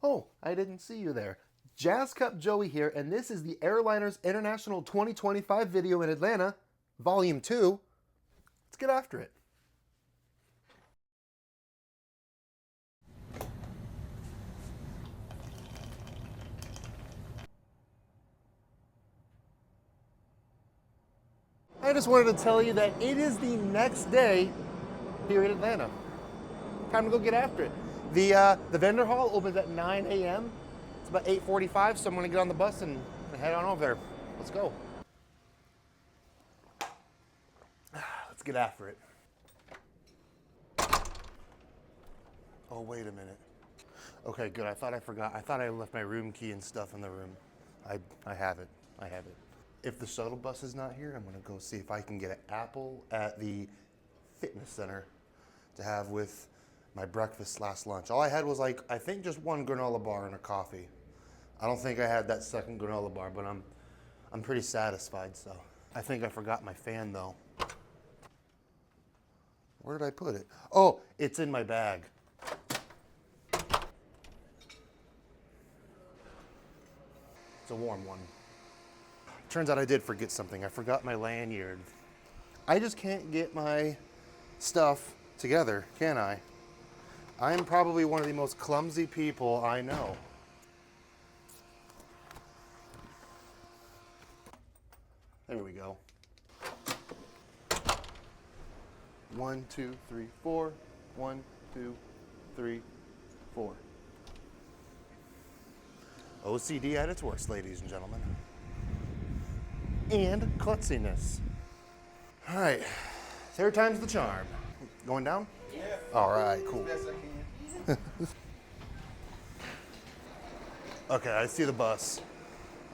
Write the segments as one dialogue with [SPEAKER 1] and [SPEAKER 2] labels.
[SPEAKER 1] Oh, I didn't see you there. Jazz Cup Joey here, and this is the Airliners International 2025 video in Atlanta, Volume 2. Let's get after it. I just wanted to tell you that it is the next day here in Atlanta. Time to go get after it. The vendor hall opens at 9 a.m. It's about 8:45, so I'm going to get on the bus and head on over there. Let's go. Let's get after it. Oh, wait a minute. Okay, good. I thought I forgot. I thought I left my room key and stuff in the room. I have it. I have it. If the shuttle bus is not here, I'm going to go see if I can get an apple at the fitness center to have with my breakfast / lunch. All I had was I think just one granola bar and a coffee. I don't think I had that second granola bar, but I'm pretty satisfied, so. I think I forgot my fan though. Where did I put it? Oh, it's in my bag. It's a warm one. Turns out I did forget something. I forgot my lanyard. I just can't get my stuff together, can I? I'm probably one of the most clumsy people I know. There we go. 1, 2, 3, 4. 1, 2, 3, 4. OCD at its worst, ladies and gentlemen. And klutziness. All right, third time's the charm. Going down? Yeah. All right, cool. Yes, I can. Okay, I see the bus.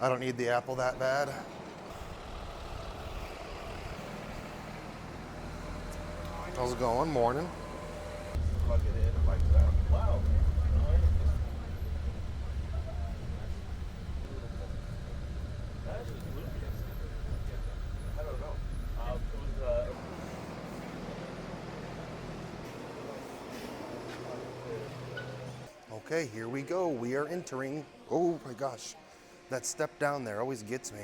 [SPEAKER 1] I don't need the apple that bad. How's it going? Morning. Plug it in like that. Wow. Okay, here we go. We are entering. Oh my gosh, that step down there always gets me.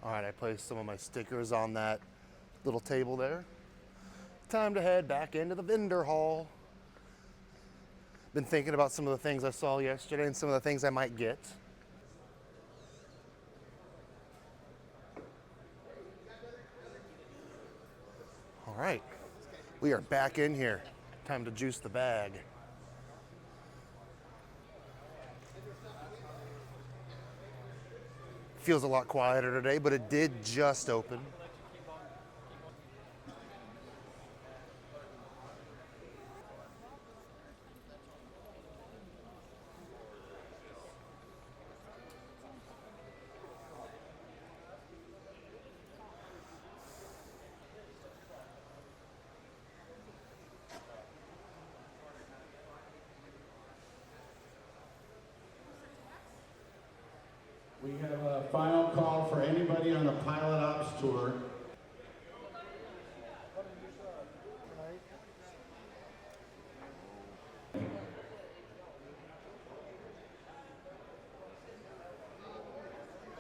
[SPEAKER 1] All right, I placed some of my stickers on that little table there. Time to head back into the vendor hall. Been thinking about some of the things I saw yesterday and some of the things I might get. All right, we are back in here. Time to juice the bag. Feels a lot quieter today, but it did just open.
[SPEAKER 2] We have a final call for anybody on the pilot ops tour.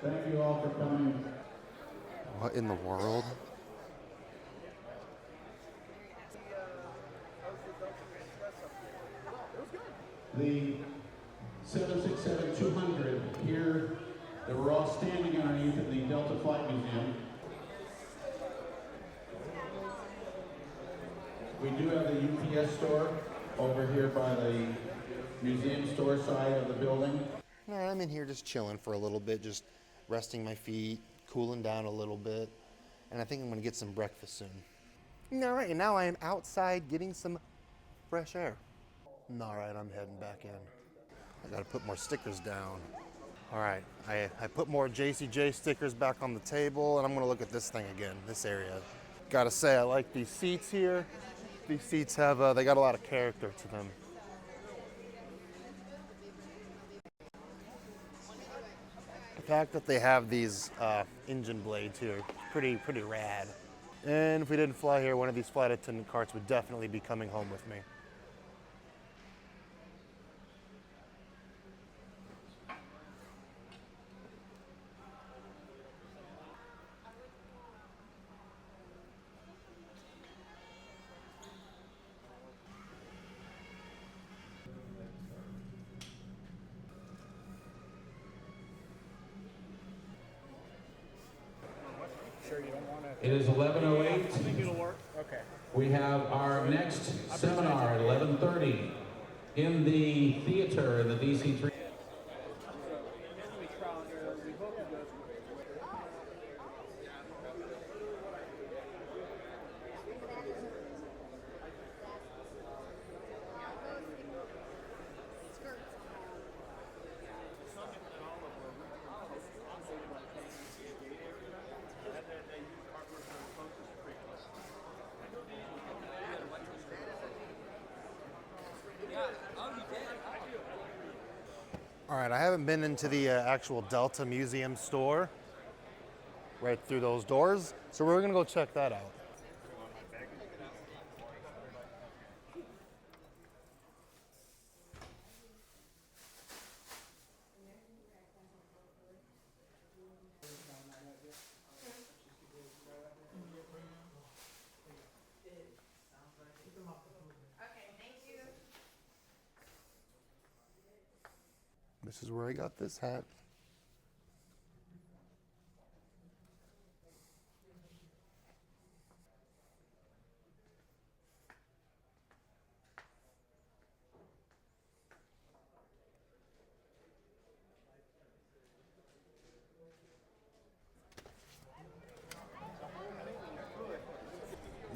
[SPEAKER 2] Thank you all for coming.
[SPEAKER 1] What in the world?
[SPEAKER 2] The 767-200 here, that we're all standing underneath at the Delta Flight Museum. We do have the UPS store over here by the museum store side of the building.
[SPEAKER 1] All right, I'm in here just chilling for a little bit, just resting my feet, cooling down a little bit, and I think I'm gonna get some breakfast soon. All right, and now I am outside getting some fresh air. All right, I'm heading back in. I gotta put more stickers down. All right, I put more JCJ stickers back on the table, and I'm gonna look at this thing again, this area. Gotta say, I like these seats here. These seats have, they got a lot of character to them. The fact that they have these engine blades here, pretty rad. And if we didn't fly here, one of these flight attendant carts would definitely be coming home with me.
[SPEAKER 2] It is 11:08. I think it'll work. Okay. We have our next seminar at 11:30 in the theater in the DC3.
[SPEAKER 1] All right, I haven't been into the actual Delta Museum store right through those doors, so we're gonna go check that out. This is where I got this hat.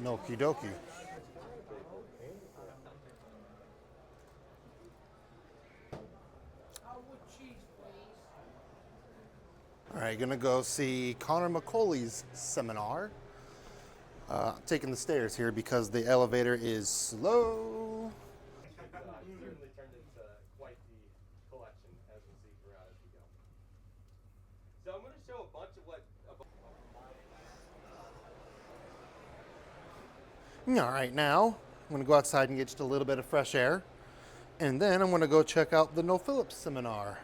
[SPEAKER 1] Okie dokie. All right, gonna go see Connor McCauley's seminar. I'm taking the stairs here because the elevator is slow.
[SPEAKER 3] Certainly turned into quite the collection, as we'll see throughout as we go. So I'm going to show a bunch of what.
[SPEAKER 1] All right, now I'm gonna go outside and get just a little bit of fresh air, and then I'm gonna go check out the No Phillips seminar.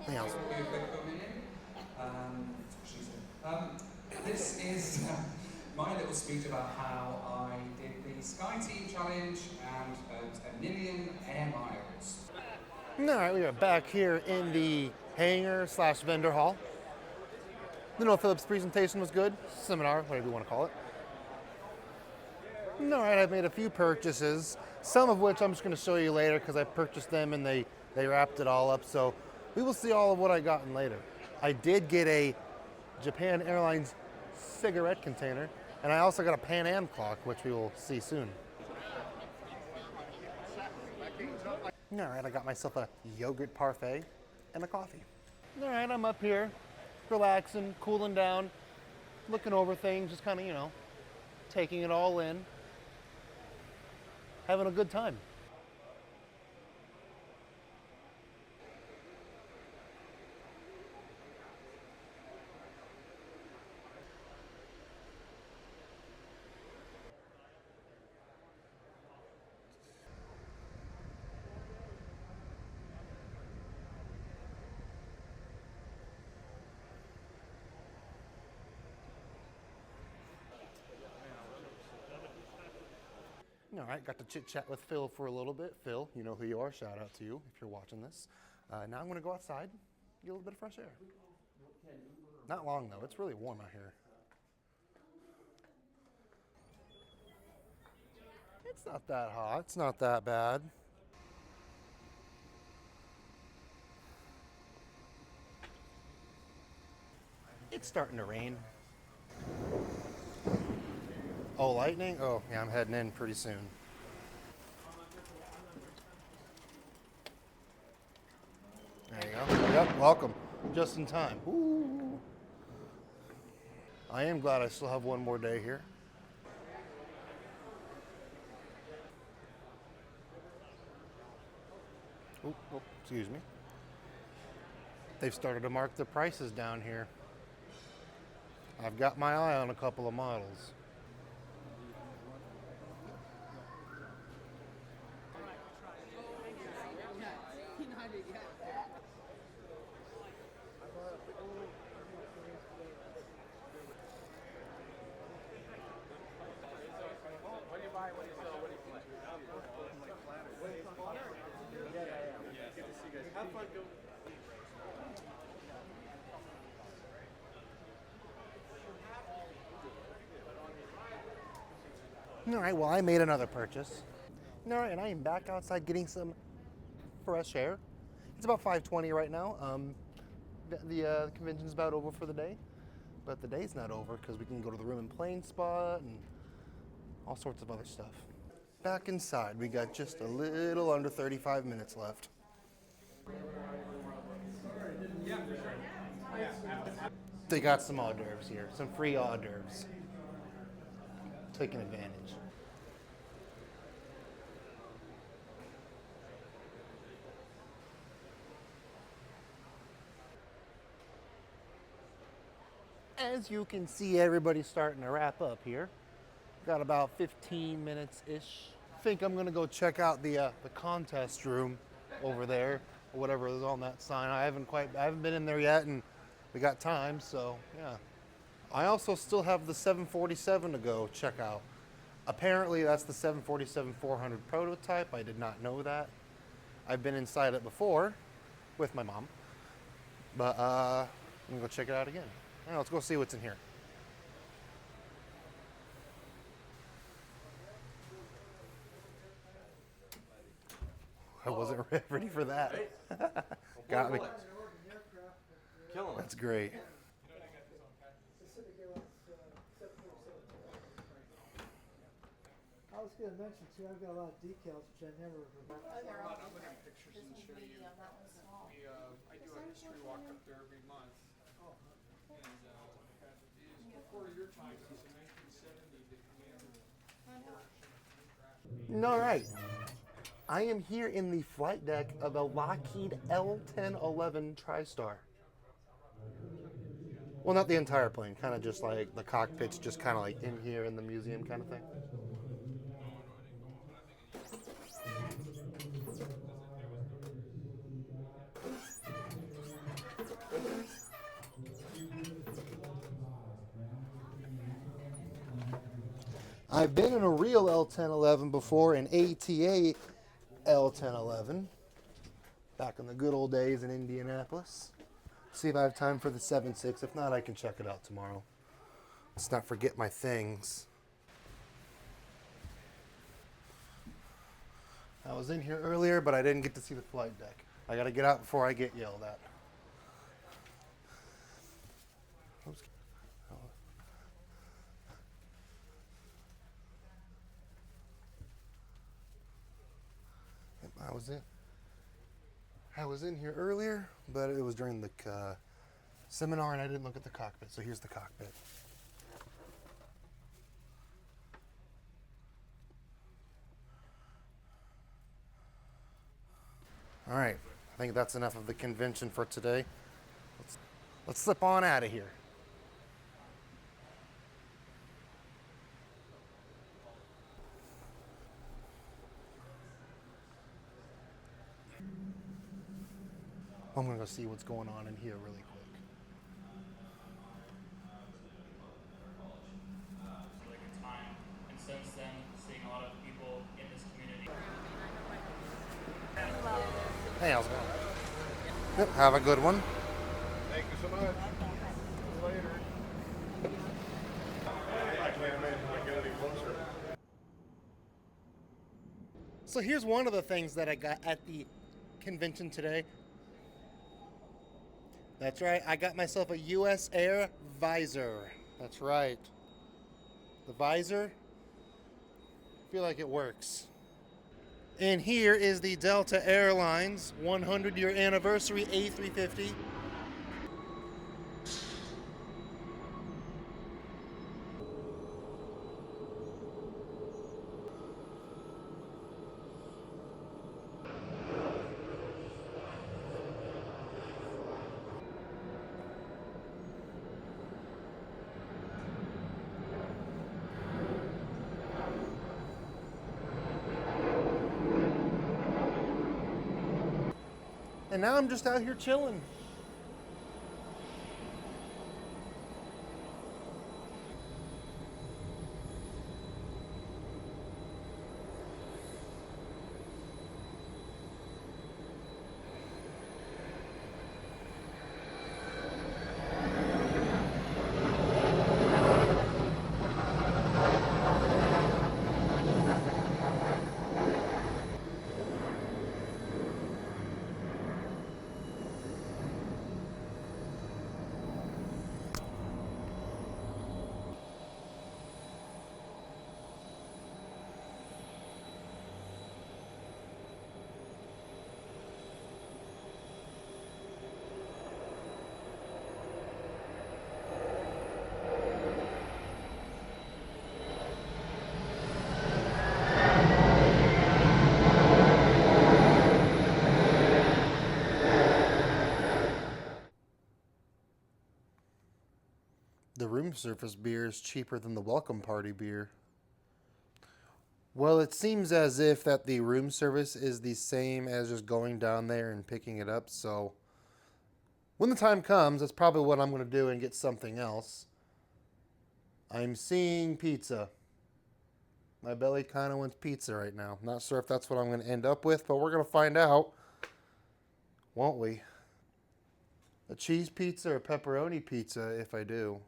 [SPEAKER 1] Yeah.
[SPEAKER 4] This is my little speech about how I did the Sky Team Challenge and earned 1 million air miles.
[SPEAKER 1] All right, we are back here in the hangar slash vendor hall. The No Phillips presentation was good. Seminar, whatever you want to call it. All right, I've made a few purchases, some of which I'm just going to show you later because I purchased them and they wrapped it all up. So we will see all of what I gotten later. I did get a Japan Airlines cigarette container, and I also got a Pan Am clock, which we will see soon. All right, I got myself a yogurt parfait and a coffee. All right, I'm up here, relaxing, cooling down, looking over things, just kind of, taking it all in, having a good time. All right, got to chit chat with Phil for a little bit. Phil, you know who you are. Shout out to you if you're watching this. Now I'm going to go outside, get a little bit of fresh air. Not long though, it's really warm out here. It's not that hot, it's not that bad. It's starting to rain. Oh, lightning? Oh, yeah, I'm heading in pretty soon. There you go. Yep, welcome. Just in time. Ooh. I am glad I still have one more day here. Oh, excuse me. They've started to mark the prices down here. I've got my eye on a couple of models. All right, well, I made another purchase. All right, and I am back outside getting some fresh air. It's about 5:20 right now. The convention's about over for the day, but the day's not over because we can go to the room and plane spot and all sorts of other stuff. Back inside, we got just a little under 35 minutes left. They got some hors d'oeuvres here, some free hors d'oeuvres. Taking advantage. As you can see, everybody's starting to wrap up here. Got about 15 minutes-ish. Think I'm gonna go check out the contest room over there, or whatever is on that sign. I haven't been in there yet, and we got time, so yeah. I also still have the 747 to go check out. Apparently that's the 747-400 prototype. I did not know that. I've been inside it before with my mom, but I'm gonna go check it out again. All right, let's go see what's in here. I wasn't ready for that. Got me.
[SPEAKER 3] Killing it.
[SPEAKER 1] That's great.
[SPEAKER 5] I was going to mention too, I've got a lot of decals which I never remember.
[SPEAKER 6] I do a history walk up there every month. And it is before your time, it was in 1970, the commander.
[SPEAKER 1] All right. I am here in the flight deck of a Lockheed L-1011 TriStar. Well, not the entire plane, kind of just like the cockpit's just kind of like in here in the museum kind of thing. I've been in a real L-1011 before, an ATA L-1011, back in the good old days in Indianapolis. See if I have time for the 7.6. If not, I can check it out tomorrow. Let's not forget my things. I was in here earlier, but I didn't get to see the flight deck. I gotta get out before I get yelled at. Oops. I was in here earlier, but it was during the seminar and I didn't look at the cockpit. So here's the cockpit. All right, I think that's enough of the convention for today. Let's slip on out of here. I'm gonna go see what's going on in here really quick.
[SPEAKER 7] Really good time, and since then, seeing a lot of people in this community.
[SPEAKER 1] Hey, how's it going? Yep, have a good one.
[SPEAKER 8] Thank you so much. See you later. I can't imagine I get any closer.
[SPEAKER 1] So here's one of the things that I got at the convention today. That's right, I got myself a US Air visor. That's right. The visor, I feel like it works. And here is the Delta Airlines 100-year anniversary A350. And now I'm just out here chilling. The room service beer is cheaper than the welcome party beer. Well, it seems as if that the room service is the same as just going down there and picking it up. So when the time comes, that's probably what I'm going to do and get something else. I'm seeing pizza. My belly kind of wants pizza right now. Not sure if that's what I'm going to end up with, but we're going to find out, won't we? A cheese pizza or pepperoni pizza if I do.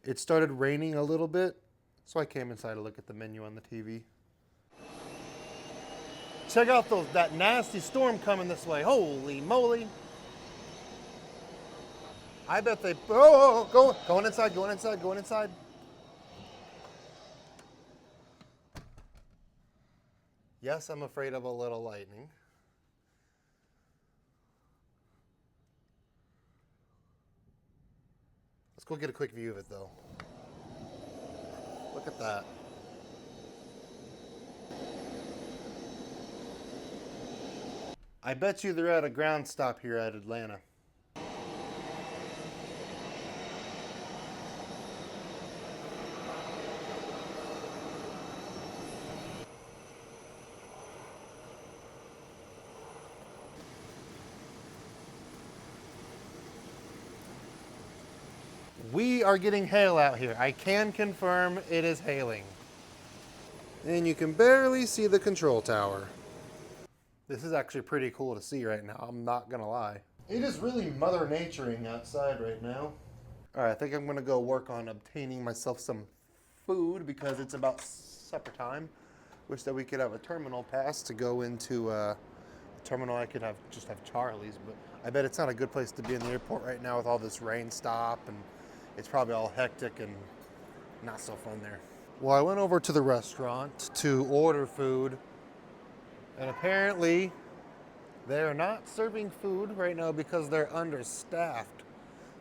[SPEAKER 1] It started raining a little bit, so I came inside to look at the menu on the TV. Check out that nasty storm coming this way. Holy moly. I bet they... going inside, going inside, going inside. Yes, I'm afraid of a little lightning. Let's go get a quick view of it, though. Look at that. I bet you they're at a ground stop here at Atlanta. We are getting hail out here. I can confirm it is hailing. And you can barely see the control tower. This is actually pretty cool to see right now, I'm not gonna lie. It is really mother naturing outside right now. All right, I think I'm gonna go work on obtaining myself some food because it's about supper time. Wish that we could have a terminal pass to go into a terminal. I could just have Charlie's, but I bet it's not a good place to be in the airport right now with all this rain stop, and it's probably all hectic and not so fun there. Well, I went over to the restaurant to order food, and apparently they're not serving food right now because they're understaffed.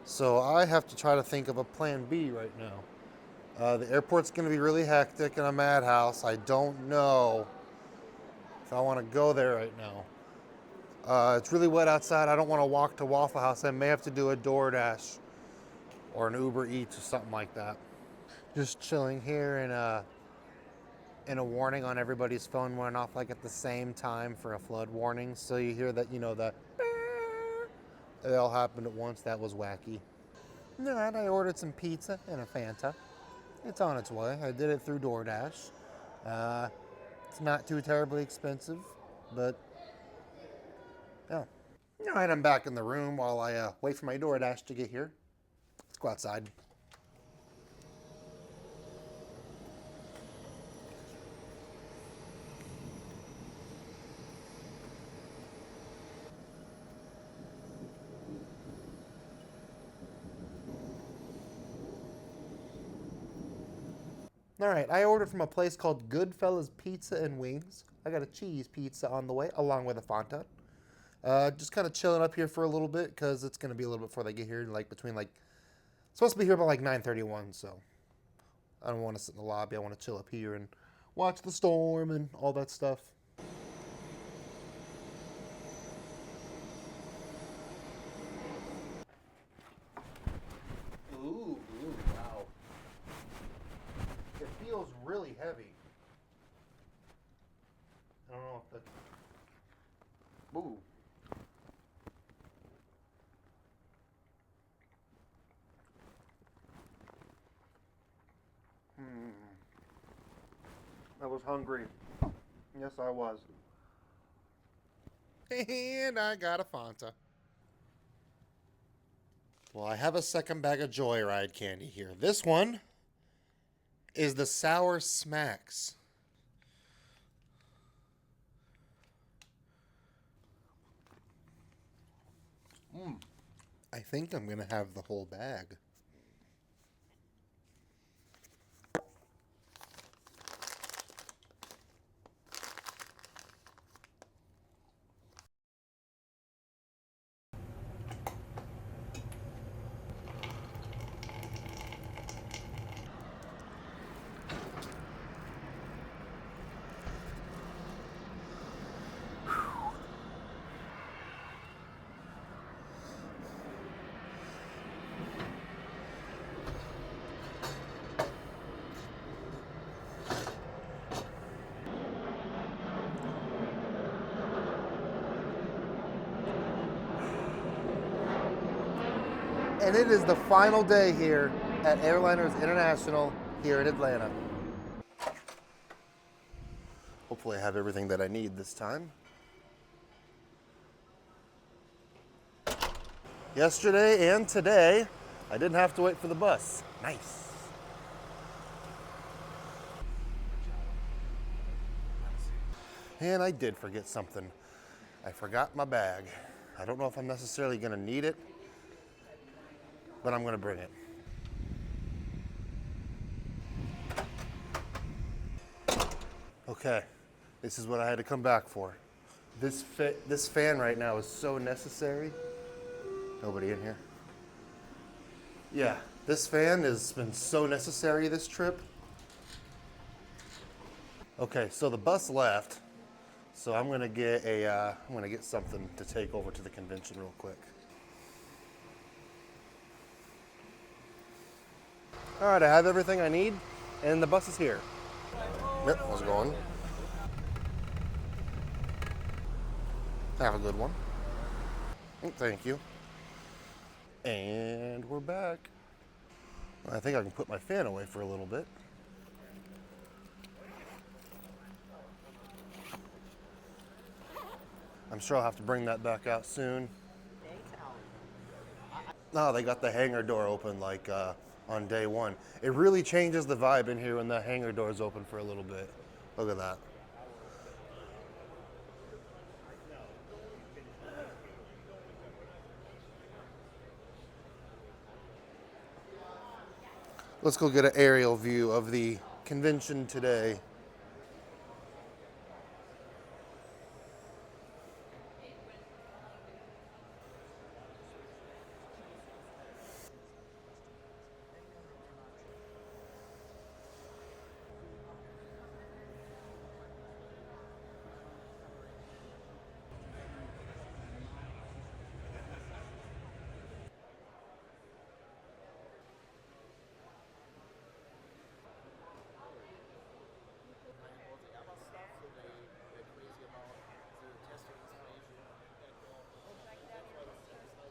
[SPEAKER 1] So I have to try to think of a plan B right now. The airport's gonna be really hectic and a madhouse. I don't know if I wanna go there right now. It's really wet outside. I don't wanna walk to Waffle House. I may have to do a DoorDash or an Uber Eats or something like that. Just chilling here and a warning on everybody's phone went off like at the same time for a flood warning. So you hear that, that it all happened at once. That was wacky. All right, I ordered some pizza and a Fanta. It's on its way. I did it through DoorDash. It's not too terribly expensive, but yeah. All right, I'm back in the room while I wait for my DoorDash to get here. Let's go outside. All right, I ordered from a place called Goodfellas Pizza and Wings. I got a cheese pizza on the way, along with a Fanta. Just kind of chilling up here for a little bit because it's going to be a little bit before they get here, supposed to be here about like 9:31, so I don't want to sit in the lobby. I want to chill up here and watch the storm and all that stuff. Ooh, wow. It feels really heavy. I don't know if that's... Ooh, was hungry. Yes, I was. And I got a Fanta. Well, I have a second bag of Joyride candy here. This one is the Sour Smacks. I think I'm going to have the whole bag. And it is the final day here at Airliners International here in Atlanta. Hopefully I have everything that I need this time. Yesterday and today, I didn't have to wait for the bus. Nice. And I did forget something. I forgot my bag. I don't know if I'm necessarily gonna need it, but I'm gonna bring it. Okay, this is what I had to come back for. This fan right now is so necessary. Nobody in here? Yeah, this fan has been so necessary this trip. Okay, so the bus left, so I'm gonna get something to take over to the convention real quick. All right, I have everything I need, and the bus is here. Yep, how's it going? Have a good one. Thank you. And we're back. I think I can put my fan away for a little bit. I'm sure I'll have to bring that back out soon. Oh, they got the hangar door open like on day one. It really changes the vibe in here when the hangar door is open for a little bit. Look at that. Let's go get an aerial view of the convention today.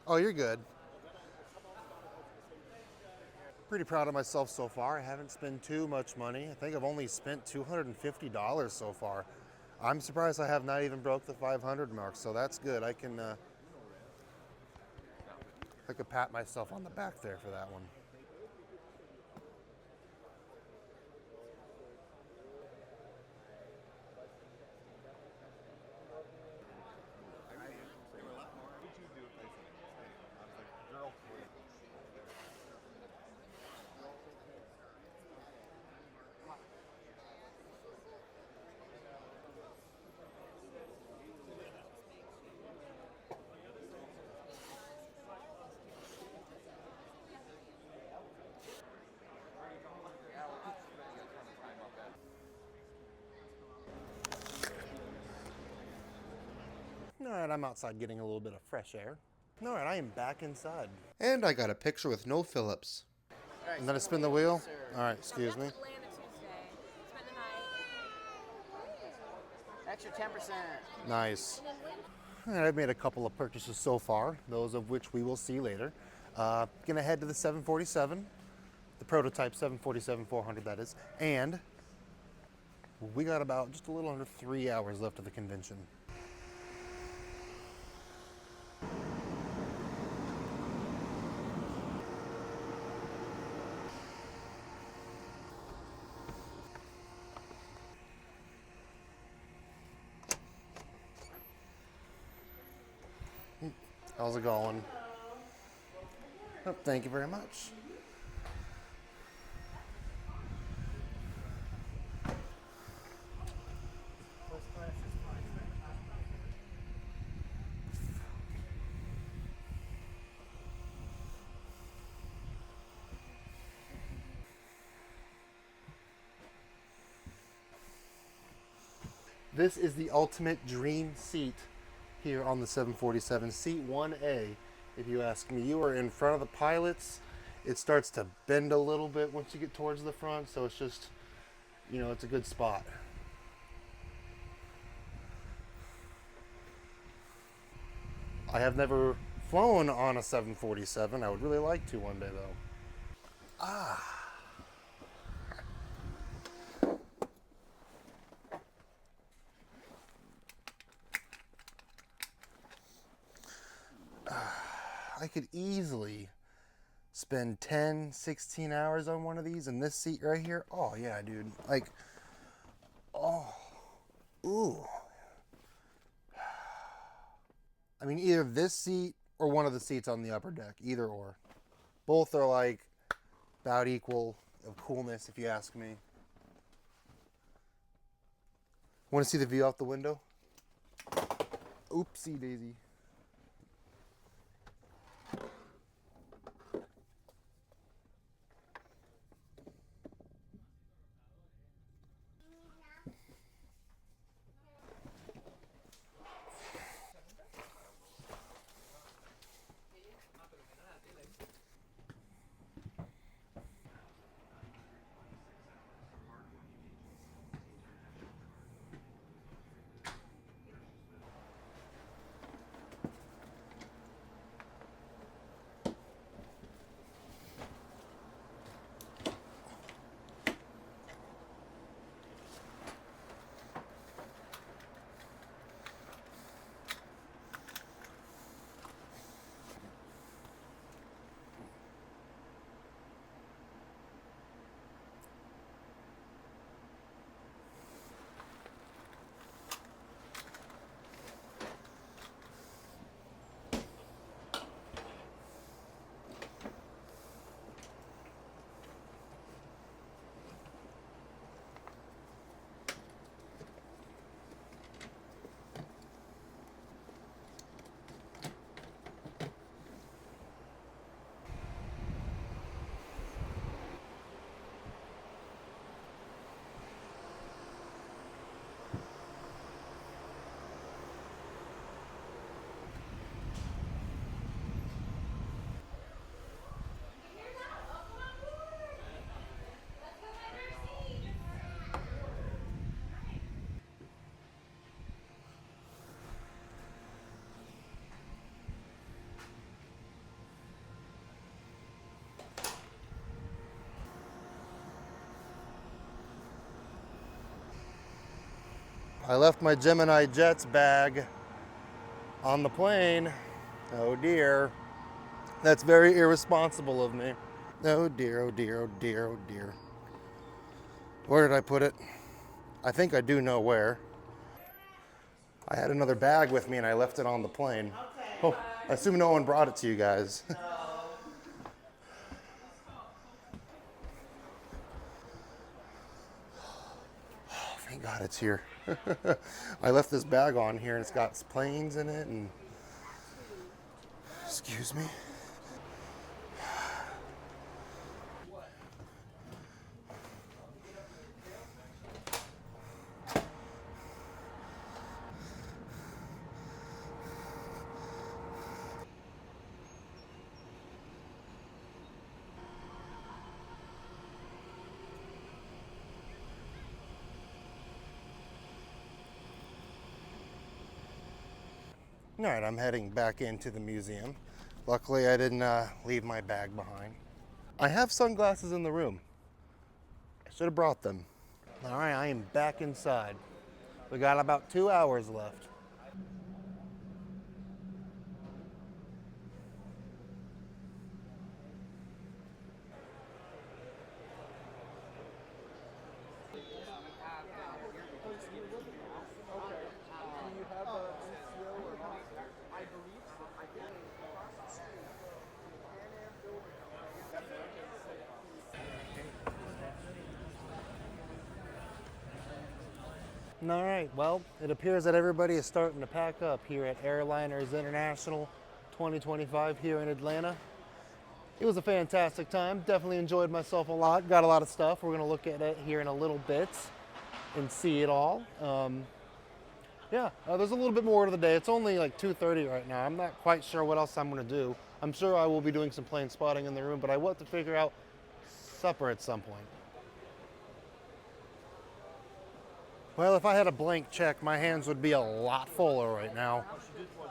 [SPEAKER 1] Oh, you're good. Pretty proud of myself so far. I haven't spent too much money. I think I've only spent $250 so far. I'm surprised I have not even broke the 500 mark, so that's good. I could pat myself on the back there for that one. All right, I'm outside getting a little bit of fresh air. All right, I am back inside. And I got a picture with no Phillips.
[SPEAKER 9] Right,
[SPEAKER 1] I'm gonna spin the wheel?
[SPEAKER 9] Sir.
[SPEAKER 1] All right, excuse me.
[SPEAKER 10] Atlanta Tuesday. Spend the night.
[SPEAKER 9] Extra 10%.
[SPEAKER 1] Nice. All right, I've made a couple of purchases so far, those of which we will see later. Gonna head to the 747, the prototype 747-400 that is, and We got about just a little under 3 hours left of the convention. How's it going? Oh, thank you very much. This is the ultimate dream seat here on the 747, seat 1A. If you ask me, you are in front of the pilots. It starts to bend a little bit once you get towards the front, so it's just, you know, it's a good spot. I have never flown on a 747. I would really like to one day, though. I could easily spend 10, 16 hours on one of these, and this seat right here, oh yeah, dude. Like, oh, ooh. I mean, either this seat or one of the seats on the upper deck, either or. Both are like about equal of coolness, if you ask me. Want to see the view out the window? Oopsie daisy. I left my Gemini Jets bag on the plane. Oh dear. That's very irresponsible of me. Oh dear, oh dear, oh dear, oh dear. Where did I put it? I think I do know where. I had another bag with me and I left it on the plane. Oh, I assume no one brought it to you guys. Oh, thank God it's here. I left this bag on here and it's got planes in it and... Excuse me. All right, I'm heading back into the museum. Luckily, I didn't leave my bag behind. I have sunglasses in the room. I should have brought them. All right, I am back inside. We got about 2 hours left. All right, well, it appears that everybody is starting to pack up here at Airliners International 2025 here in Atlanta. It was a fantastic time. Definitely enjoyed myself a lot. Got a lot of stuff. We're going to look at it here in a little bit and see it all. There's a little bit more to the day. It's only like 2:30 right now. I'm not quite sure what else I'm going to do. I'm sure I will be doing some plane spotting in the room, but I want to figure out supper at some point. Well, if I had a blank check, my hands would be a lot fuller right now.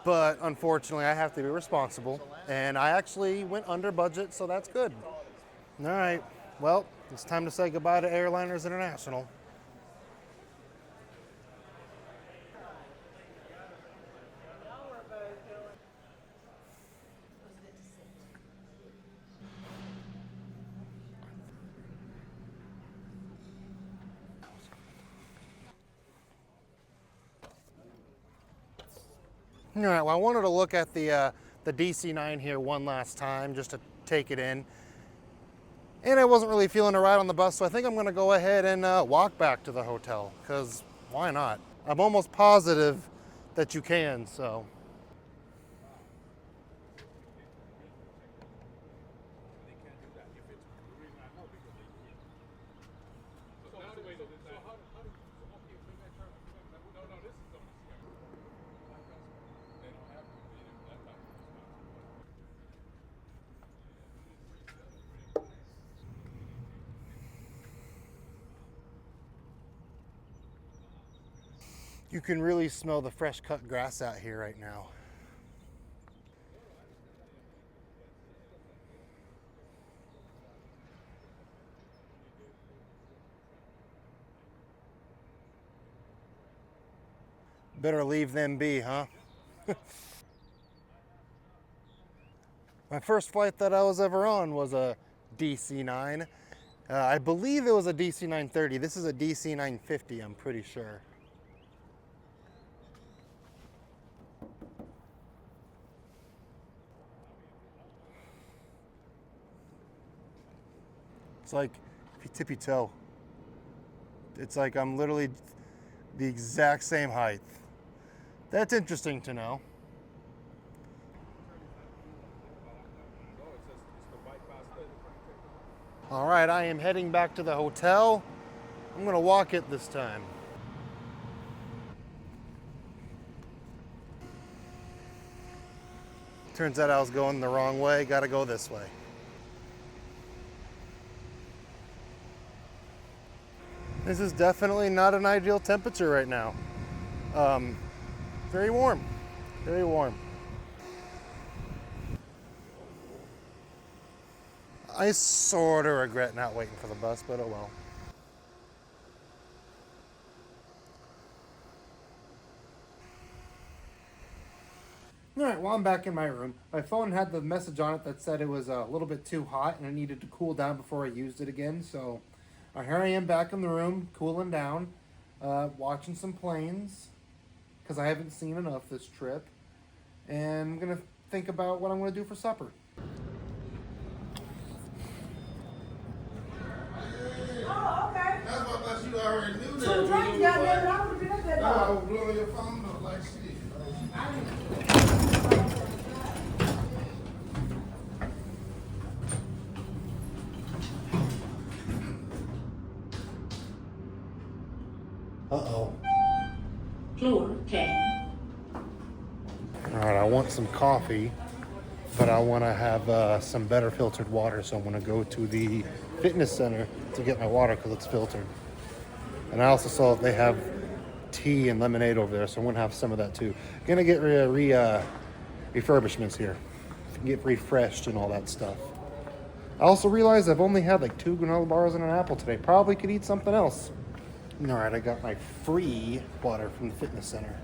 [SPEAKER 1] But unfortunately, I have to be responsible. And I actually went under budget, so that's good. All right, well, it's time to say goodbye to Airliners International. All right, well, I wanted to look at the DC-9 here one last time just to take it in. And I wasn't really feeling it right on the bus, so I think I'm gonna go ahead and walk back to the hotel, because why not? I'm almost positive that you can, so. You can really smell the fresh cut grass out here right now. Better leave them be, huh? My first flight that I was ever on was a DC-9. I believe it was a DC-930. This is a DC-950, I'm pretty sure. It's like if you tip your toe. It's like I'm literally the exact same height. That's interesting to know. All right, I am heading back to the hotel. I'm gonna walk it this time. Turns out I was going the wrong way. Gotta go this way. This is definitely not an ideal temperature right now. Very warm, very warm. I sort of regret not waiting for the bus, but oh well. All right, well, I'm back in my room. My phone had the message on it that said it was a little bit too hot and I needed to cool down before I used it again, so here I am back in the room, cooling down, watching some planes, because I haven't seen enough this trip, and I'm going to think about what I'm going to do for supper.
[SPEAKER 5] Oh, okay.
[SPEAKER 8] That's what I thought you already knew that.
[SPEAKER 5] So drink, yeah, man, I would have been up there.
[SPEAKER 8] No, I was blowing your phone up like shit.
[SPEAKER 1] Uh-oh.
[SPEAKER 11] Floor 10.
[SPEAKER 1] All right, I want some coffee, but I want to have some better filtered water, so I'm going to go to the fitness center to get my water because it's filtered. And I also saw that they have tea and lemonade over there, so I'm going to have some of that too. Going to get refurbishments here, get refreshed and all that stuff. I also realized I've only had like 2 granola bars and an apple today. Probably could eat something else. All right, I got my free water from the fitness center.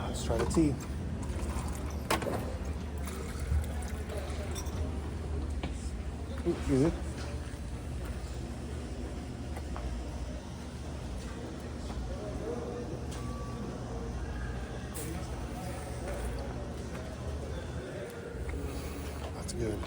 [SPEAKER 1] Let's try the tea. Mm-hmm. That's good.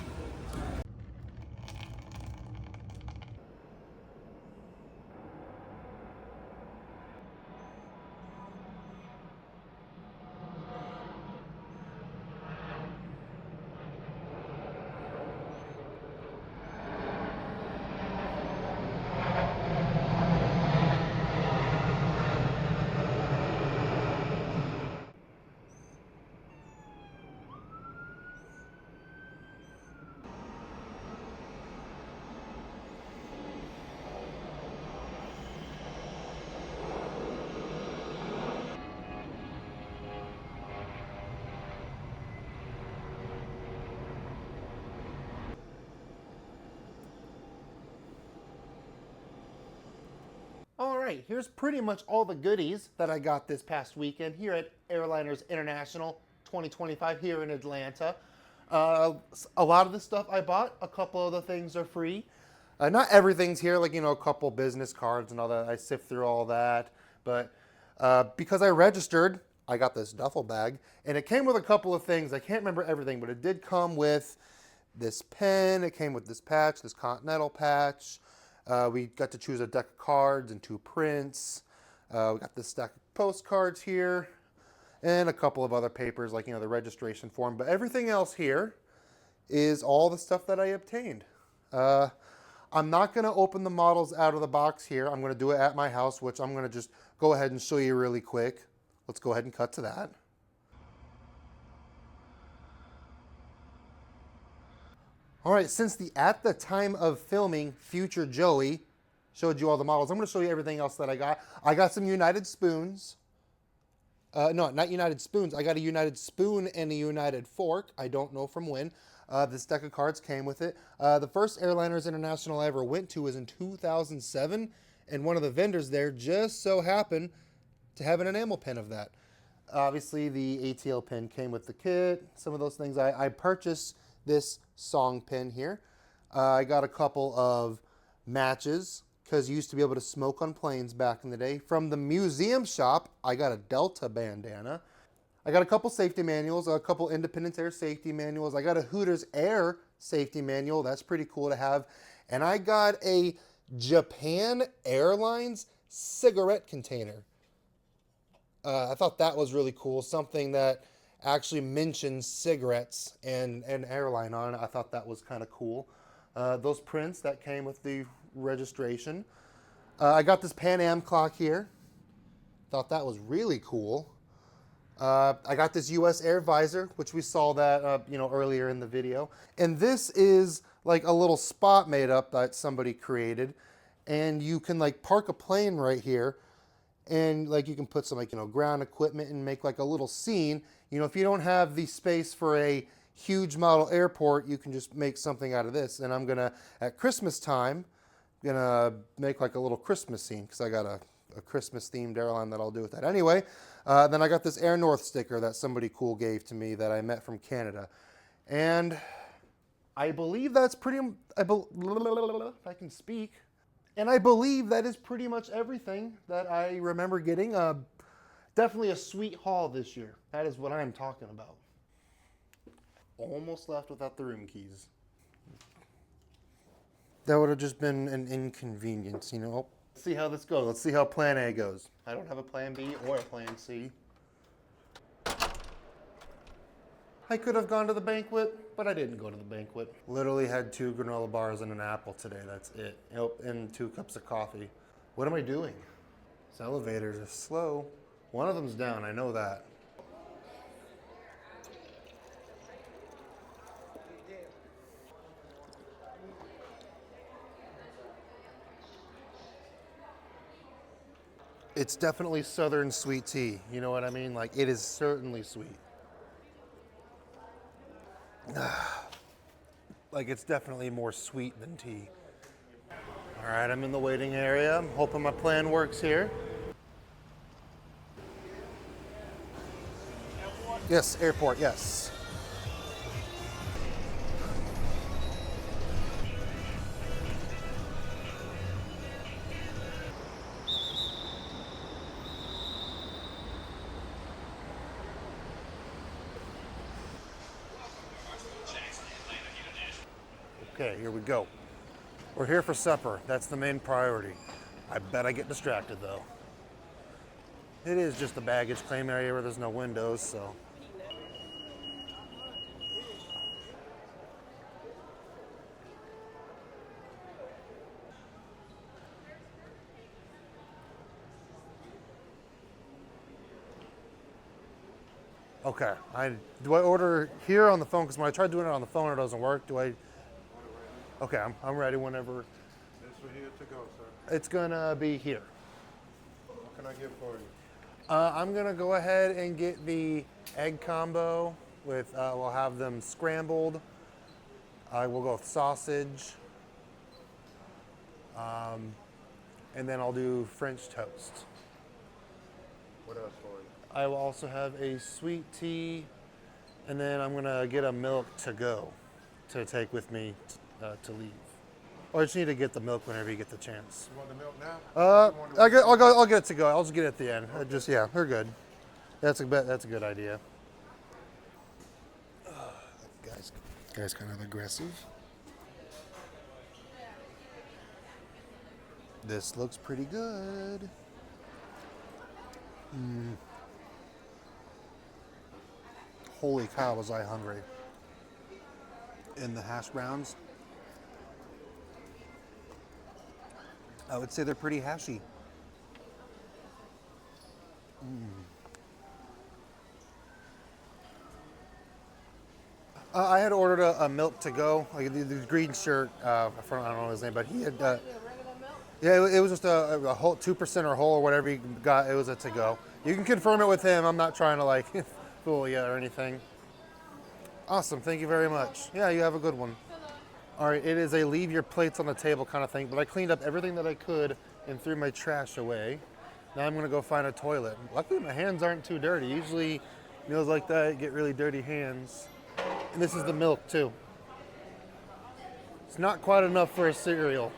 [SPEAKER 1] All right, here's pretty much all the goodies that I got this past weekend here at Airliners International 2025 here in Atlanta. A lot of the stuff I bought, a couple of the things are free. Not everything's here, like, a couple business cards and all that. I sift through all that. But because I registered, I got this duffel bag. And it came with a couple of things. I can't remember everything, but it did come with this pen. It came with this patch, this Continental patch. We got to choose a deck of cards and 2 prints. We got this stack of postcards here and a couple of other papers like, the registration form. But everything else here is all the stuff that I obtained. I'm not going to open the models out of the box here. I'm going to do it at my house, which I'm going to just go ahead and show you really quick. Let's go ahead and cut to that. All right, since at the time of filming, future Joey showed you all the models, I'm going to show you everything else that I got. I got some United spoons. No, not United spoons. I got a United spoon and a United fork. I don't know from when. This deck of cards came with it. The first Airliners International I ever went to was in 2007, and one of the vendors there just so happened to have an enamel pin of that. Obviously, the ATL pin came with the kit. Some of those things I purchased this song pin here. I got a couple of matches because you used to be able to smoke on planes back in the day. From the museum shop, I got a Delta bandana. I got a couple safety manuals, a couple Independence Air safety manuals. I got a Hooters Air safety manual. That's pretty cool to have. And I got a Japan Airlines cigarette container. I thought that was really cool. Something that actually mentions cigarettes and an airline on it. I thought that was kind of cool. Those prints that came with the registration. I got this Pan Am clock here. Thought that was really cool. I got this US Air visor, which we saw that earlier in the video. And this is like a little spot made up that somebody created, and you can like park a plane right here, and like you can put some ground equipment and make like a little scene. If you don't have the space for a huge model airport, you can just make something out of this. And I'm gonna, at Christmas time, gonna make like a little Christmas scene because I got a Christmas themed airline that I'll do with that. Anyway, then I got this Air North sticker that somebody cool gave to me that I met from Canada. And I believe that's if I can speak. And I believe that is pretty much everything that I remember getting. Definitely a sweet haul this year. That is what I'm talking about. Almost left without the room keys. That would have just been an inconvenience, Let's see how this goes. Let's see how plan A goes. I don't have a plan B or a plan C. I could have gone to the banquet, but I didn't go to the banquet. Literally had 2 granola bars and an apple today. That's it. And 2 cups of coffee. What am I doing? This elevators are slow. One of them's down, I know that. It's definitely Southern sweet tea. You know what I mean? Like, it is certainly sweet. Like, it's definitely more sweet than tea. All right, I'm in the waiting area. I'm hoping my plan works here. Yes, airport, yes. Okay, here we go. We're here for supper. That's the main priority. I bet I get distracted though. It is just a baggage claim area where there's no windows, so. Okay, do I order here on the phone? Because when I tried doing it on the phone, it doesn't work. Do I? Okay, I'm ready whenever.
[SPEAKER 8] This for here to go, sir.
[SPEAKER 1] It's gonna be here.
[SPEAKER 8] What can I get for you?
[SPEAKER 1] I'm gonna go ahead and get the egg combo with, we'll have them scrambled. I will go with sausage. And then I'll do French toast.
[SPEAKER 8] What else for you?
[SPEAKER 1] I will also have a sweet tea, and then I'm gonna get a milk to go to take with me to leave. Or I just need to get the milk whenever you get the chance.
[SPEAKER 8] You want the milk now?
[SPEAKER 1] I'll get it to go. I'll just get it at the end. Yeah, we're good. That's a good idea. Guy's kind of aggressive. This looks pretty good. Holy cow, was I hungry. And the hash browns, I would say they're pretty hashy. I had ordered a milk to go, like the green shirt, I don't know his name, but he had, yeah, it was just a whole 2% or whole or whatever you got, it was a to go. You can confirm it with him, I'm not trying to like fool you or anything. Awesome, thank you very much. Yeah, you have a good one. All right, it is a leave your plates on the table kind of thing, but I cleaned up everything that I could and threw my trash away. Now I'm gonna go find a toilet. Luckily my hands aren't too dirty. Usually meals like that get really dirty hands. And this is the milk too. It's not quite enough for a cereal.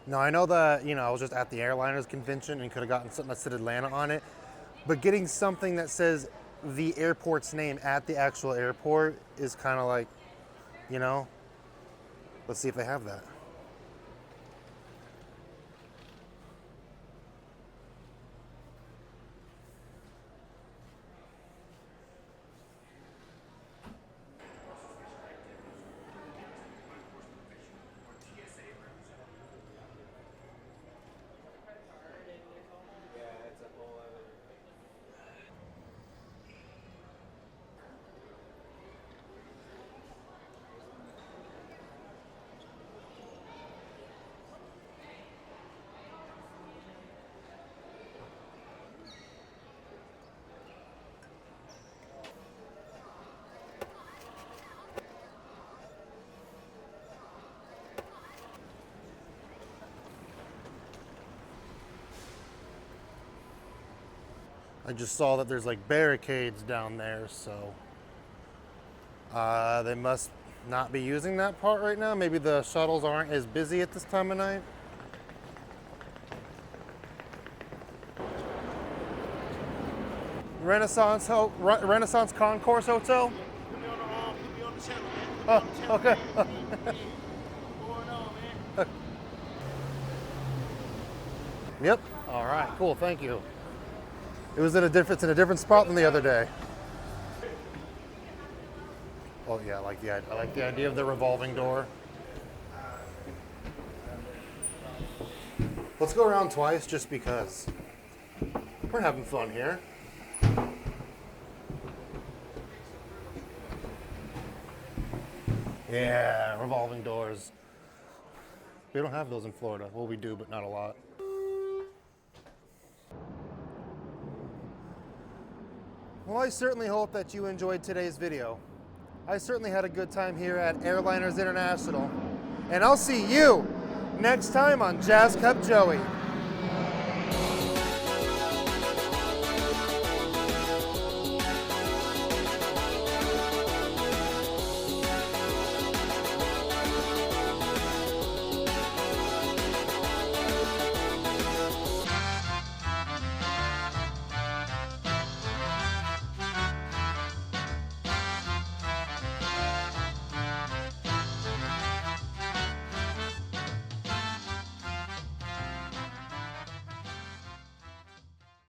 [SPEAKER 1] Now, I know that, I was just at the Airliners convention and could have gotten something that said Atlanta on it, but getting something that says the airport's name at the actual airport is kind of like, let's see if they have that. I just saw that there's like barricades down there, so they must not be using that part right now. Maybe the shuttles aren't as busy at this time of night. Renaissance Concourse Hotel?
[SPEAKER 8] Put me on the channel, man.
[SPEAKER 1] Oh, okay.
[SPEAKER 8] What's going on, man?
[SPEAKER 1] Yep. All right. Cool. Thank you. It's in a different spot than the other day. Oh yeah, I like the idea of the revolving door. Let's go around twice just because we're having fun here. Yeah, revolving doors. We don't have those in Florida. Well, we do, but not a lot. Well, I certainly hope that you enjoyed today's video. I certainly had a good time here at Airliners International. And I'll see you next time on Jazz Cup Joey.